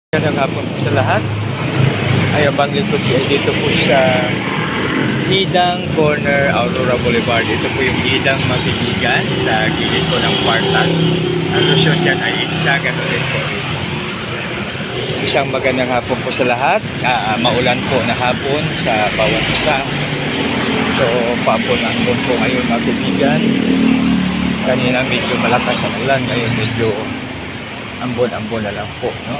Magandang hapon po sa lahat. Ay, abang lingkod ay dito po sa Hidang Corner, Aurora Boulevard. Ito po yung Hidang Mabinigan sa gilid po ng Partas. Ang Luzon dyan ay isa, gano'n din po. Isang magandang hapon po sa lahat. Maulan po na hapon sa bawat isa. So, paambon-ambon po ngayon Mabinigan. Kanina medyo malakas ang ulan, ngayon medyo ambon-ambon na lang po, no?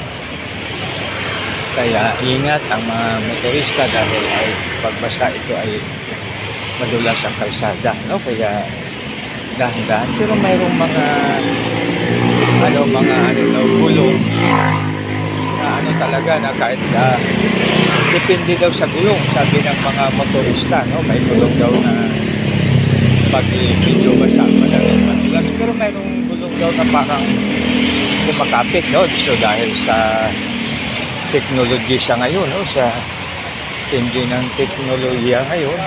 Kaya ingat ang mga motorista dahil ay pagbasa ito ay madulas ang kalsada, no? Kaya dahan-dahan, pero mayroong mga gulong na talaga na kahit depende daw sa gulong, sabi ng mga motorista, no? May gulong daw na pag medyo basa madaling madulas, pero mayroong gulong daw na parang kumakapit, no? So dahil sa technology siya ngayon, no? Sa tindi ng teknolohiya ngayon,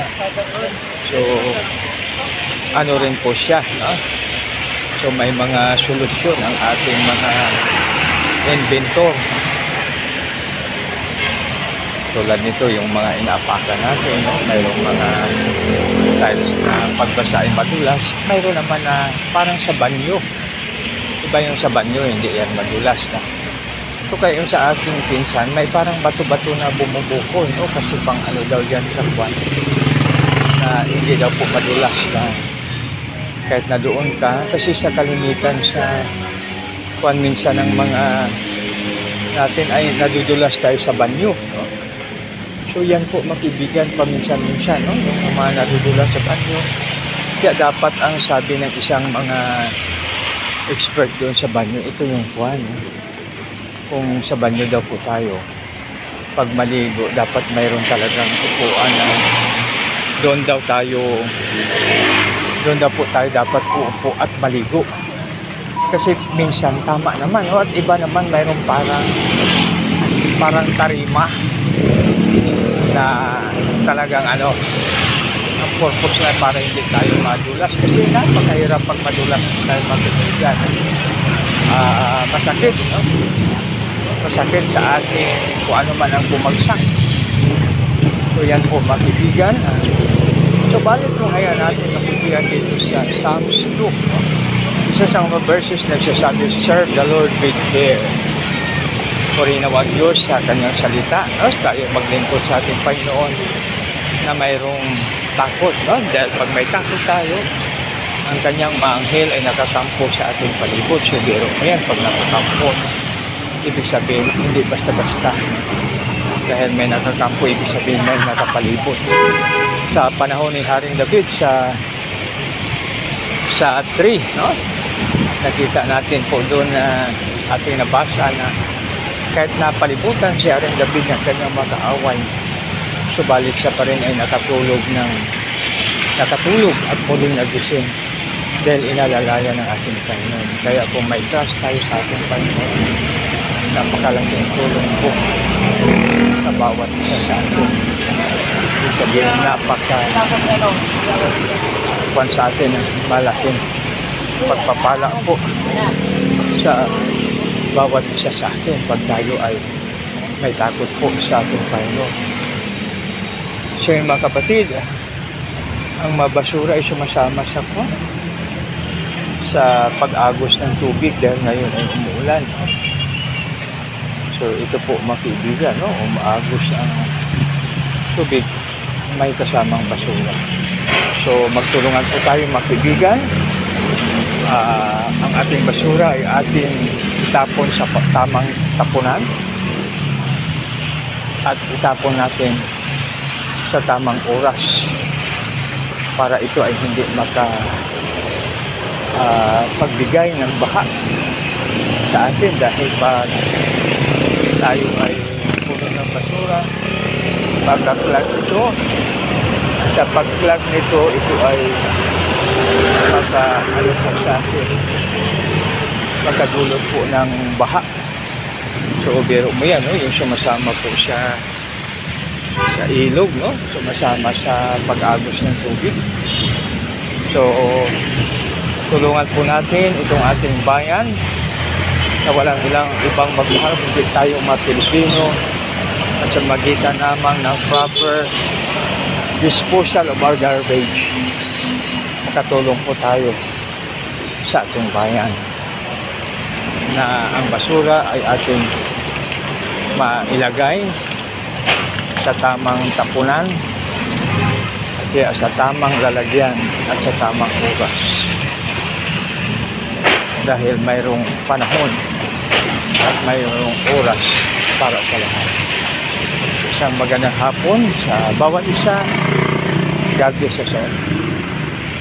so ano rin po siya, no? So may mga solusyon ang ating mga inventor, tulad nito yung mga inaapakan natin, no? Mayroong mga tiles na pagbasa ay madulas, mayroon naman na parang sa banyo, iba yung sa banyo, hindi yan madulas na. So kaya yung sa aking pinsan, may parang bato-bato na bumubukol, no? Kasi pang ano daw yan sa kwan, na hindi daw po madulas na kahit na doon ka, kasi sa kalimitan sa kwan minsan ng mga natin ay nadudulas tayo sa banyo, no? So yan po makibigan paminsan-minsan, no? Yung mga nadudulas sa banyo. Kaya dapat ang sabi ng isang mga expert doon sa banyo, ito yung kwan, no? Kung sa banyo daw po tayo, pag maligo, dapat mayroon talagang upuan na doon daw po tayo dapat uupo at maligo. Kasi minsan tama naman, no? At iba naman mayroon parang tarima na talagang ang purpose na para hindi tayo madulas. Kasi napakahirap pag madulas tayo magbibigan. Masakit, no? Masakit sa atin kung ano man ang bumagsak. So yan po makibigan. So balik po ngayon natin makibigan dito sa Psalms 2, no? Isa sa mga verses nagsasabi, serve the Lord with fear. Purihin ang Diyos sa kanyang salita, no? Tayo maglingkod sa ating Panginoon na mayroong takot, no? Dahil pag may takot tayo, ang kanyang maanghel ay nakakampo sa ating palibot. So biro mo yan, pag nakakampo, ibig sabihin, hindi basta-basta. Dahil may nakakampo, ibig sabihin may nakapalibot. Sa panahon ni Haring David, sa 3, no? Nakita natin po doon na ating nabasa na kahit napalibutan si Haring David ng kanyang makaaway, subalit siya pa rin ay nakatulog at muling nagising dahil inalalaya ng ating Panginoon. Kaya kung may trust tayo sa ating Panginoon, napakalaking tulong po sa bawat isa sa atin. Ibig sabihin, kung sa atin, malaking pagpapala po sa bawat isa sa atin pag tayo ay may takot po sa ating Panginoon. So yung mga kapatid, ang mabasura ay sumasama sa pag-agos ng tubig dahil ngayon ay umuulan. So ito po makibigan, no? Umaagos ang tubig, may kasamang basura. So magtulungan po tayo makibigan. Ang ating basura ay ating itapon sa tamang tapunan at itapon natin sa tamang oras para ito ay hindi pagbigay ng baha sa atin dahil pag tayo ay puno ng basura, pagka-clog ito, sa pag-clog nito, ito ay magka-alupag sa atin, magkadulot po ng baha. So biro mo yan, no? Yung sumasama po sa ilog, no? Sumasama sa pag-agos ng tubig. So tulungan po natin itong ating bayan na walang ilang ibang magmahal kundi tayo mga Pilipino at sa magitan namang ng proper disposal of our garbage. Makatulong po tayo sa ating bayan na ang basura ay ating mailagay sa tamang tapunan at sa tamang lalagyan at sa tamang oras dahil mayroong panahon at mayroong oras para sa lahat. Isang magandang hapon sa bawat isa. God bless us all.